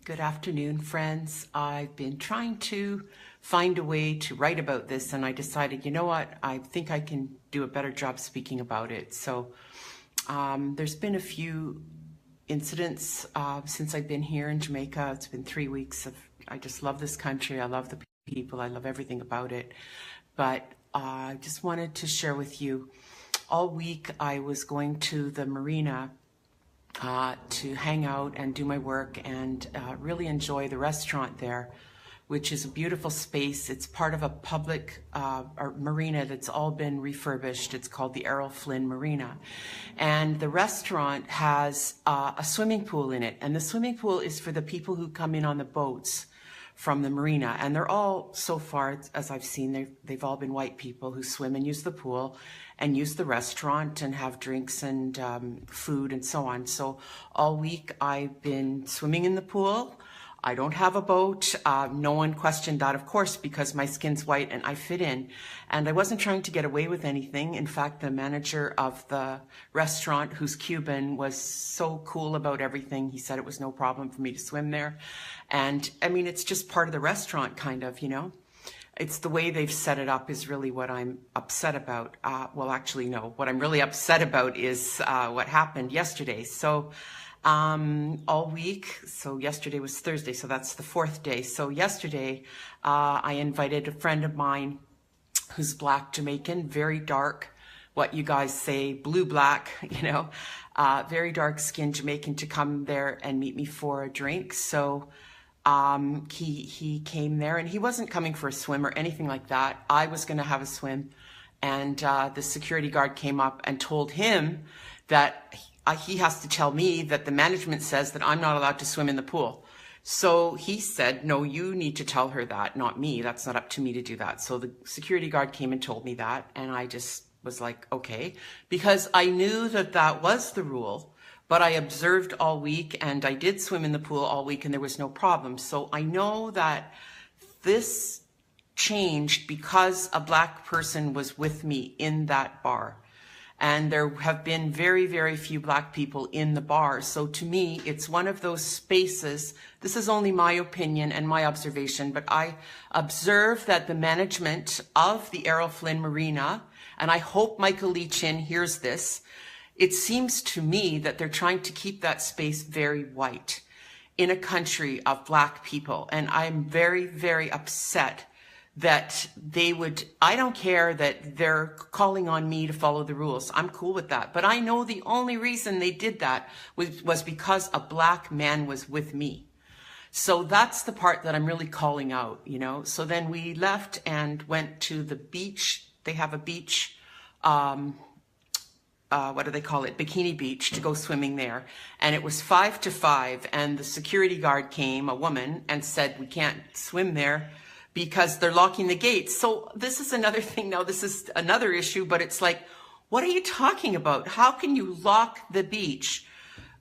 Good afternoon, friends. I've been trying to find a way to write about this, and I decided, you know what, I think I can do a better job speaking about it. So there's been a few incidents since I've been here in Jamaica. It's been 3 weeks I just love this country. I love the people. I love everything about it. But I just wanted to share with you, all week I was going to the marina to hang out and do my work and really enjoy the restaurant there, which is a beautiful space. It's part of a public marina that's all been refurbished. It's called the Errol Flynn Marina. And the restaurant has a swimming pool in it. And the swimming pool is for the people who come in on the boats from the marina. And they're all, so far, as I've seen, they've all been white people who swim and use the pool and use the restaurant and have drinks and food and so on. So all week I've been swimming in the pool. I don't have a boat. No one questioned that, of course, because my skin's white and I fit in. And I wasn't trying to get away with anything. In fact, the manager of the restaurant, who's Cuban, was so cool about everything. He said it was no problem for me to swim there. And I mean, it's just part of the restaurant, kind of, you know. It's the way they've set it up is really what I'm upset about. Well, actually, no. What I'm really upset about is what happened yesterday. So all week, so yesterday was Thursday, so that's the fourth day. So yesterday, I invited a friend of mine who's Black Jamaican, very dark, what you guys say, blue-black, you know, very dark-skinned Jamaican, to come there and meet me for a drink. So he came there, and he wasn't coming for a swim or anything like that. I was going to have a swim, and the security guard came up and told him that he has to tell me that the management says that I'm not allowed to swim in the pool. So he said, no, you need to tell her that, not me. That's not up to me to do that. So the security guard came and told me that, and I just was like, okay, because I knew that that was the rule. But I observed all week, and I did swim in the pool all week, and there was no problem. So I know that this changed because a Black person was with me in that bar. And there have been very, very few Black people in the bar. So to me, it's one of those spaces. This is only my opinion and my observation, but I observe that the management of the Errol Flynn Marina, and I hope Michael Leachin hears this, it seems to me that they're trying to keep that space very white in a country of Black people. And I'm very, very upset that they would, I don't care that they're calling on me to follow the rules. I'm cool with that. But I know the only reason they did that was because a Black man was with me. So that's the part that I'm really calling out, you know. So then we left and went to the beach. They have a beach, what do they call it? Bikini Beach, to go swimming there. And it was 5 to 5. And the security guard came, a woman, and said, we can't swim there because they're locking the gates. So this is another thing now. This is another issue, but it's like, what are you talking about? How can you lock the beach?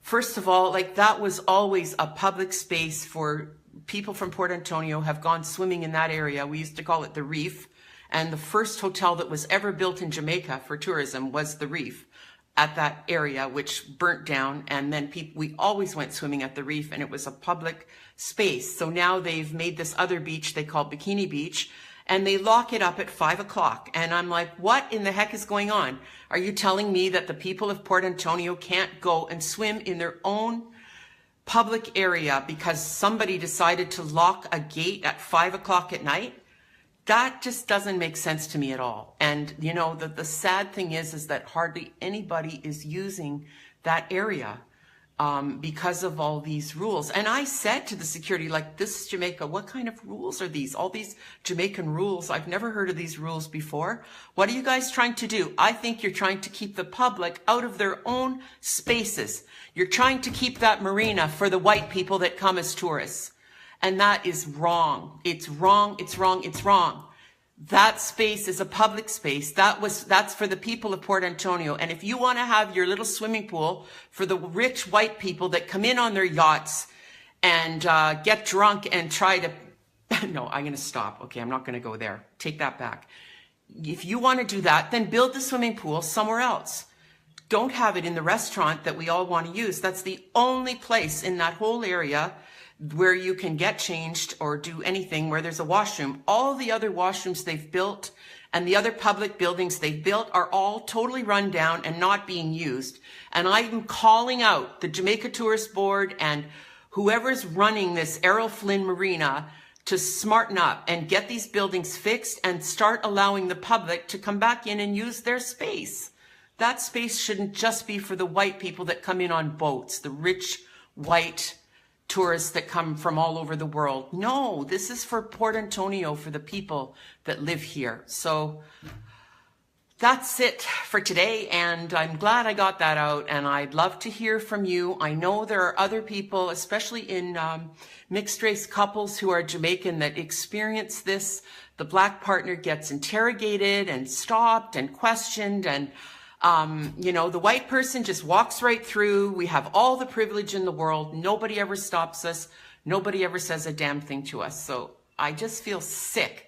First of all, like, that was always a public space for people from Port Antonio have gone swimming in that area. We used to call it the Reef. And the first hotel that was ever built in Jamaica for tourism was the Reef at that area, which burnt down. And then we always went swimming at the Reef, and it was a public space. So now they've made this other beach they call Bikini Beach, and they lock it up at 5 o'clock. And I'm like, what in the heck is going on? Are you telling me that the people of Port Antonio can't go and swim in their own public area because somebody decided to lock a gate at 5 o'clock at night? That just doesn't make sense to me at all. And, you know, the sad thing is that hardly anybody is using that area because of all these rules. And I said to the security, like, this is Jamaica. What kind of rules are these? All these Jamaican rules. I've never heard of these rules before. What are you guys trying to do? I think you're trying to keep the public out of their own spaces. You're trying to keep that marina for the white people that come as tourists. And that is wrong. It's wrong. It's wrong. It's wrong. That space is a public space. That's for the people of Port Antonio. And if you want to have your little swimming pool for the rich white people that come in on their yachts and get drunk and try to, no, I'm going to stop. Okay, I'm not going to go there. Take that back. If you want to do that, then build the swimming pool somewhere else. Don't have it in the restaurant that we all want to use. That's the only place in that whole area where you can get changed or do anything, where there's a washroom. All the other washrooms they've built and the other public buildings they've built are all totally run down and not being used. And I'm calling out the Jamaica Tourist Board and whoever's running this Errol Flynn Marina to smarten up and get these buildings fixed and start allowing the public to come back in and use their space. That space shouldn't just be for the white people that come in on boats, the rich white tourists that come from all over the world. No, this is for Port Antonio, for the people that live here. So that's it for today, and I'm glad I got that out, and I'd love to hear from you. I know there are other people, especially in mixed race couples who are Jamaican, that experience this. The black partner gets interrogated and stopped and questioned, and you know, the white person just walks right through. We have all the privilege in the world. Nobody ever stops us. Nobody ever says a damn thing to us. So I just feel sick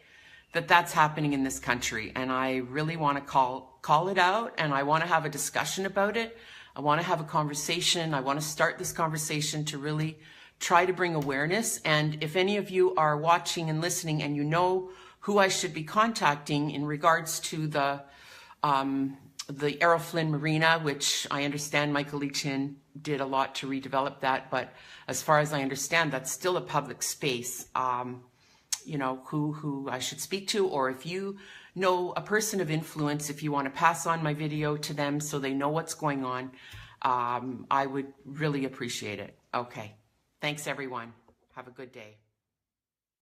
that that's happening in this country. And I really want to call it out, and I want to have a discussion about it. I want to have a conversation. I want to start this conversation to really try to bring awareness. And if any of you are watching and listening and you know who I should be contacting in regards to the Errol Flynn Marina, which I understand Michael Lee Chin did a lot to redevelop that, but as far as I understand, that's still a public space. You know, who I should speak to, or if you know a person of influence, if you want to pass on my video to them so they know what's going on, I would really appreciate it. Okay. Thanks, everyone. Have a good day.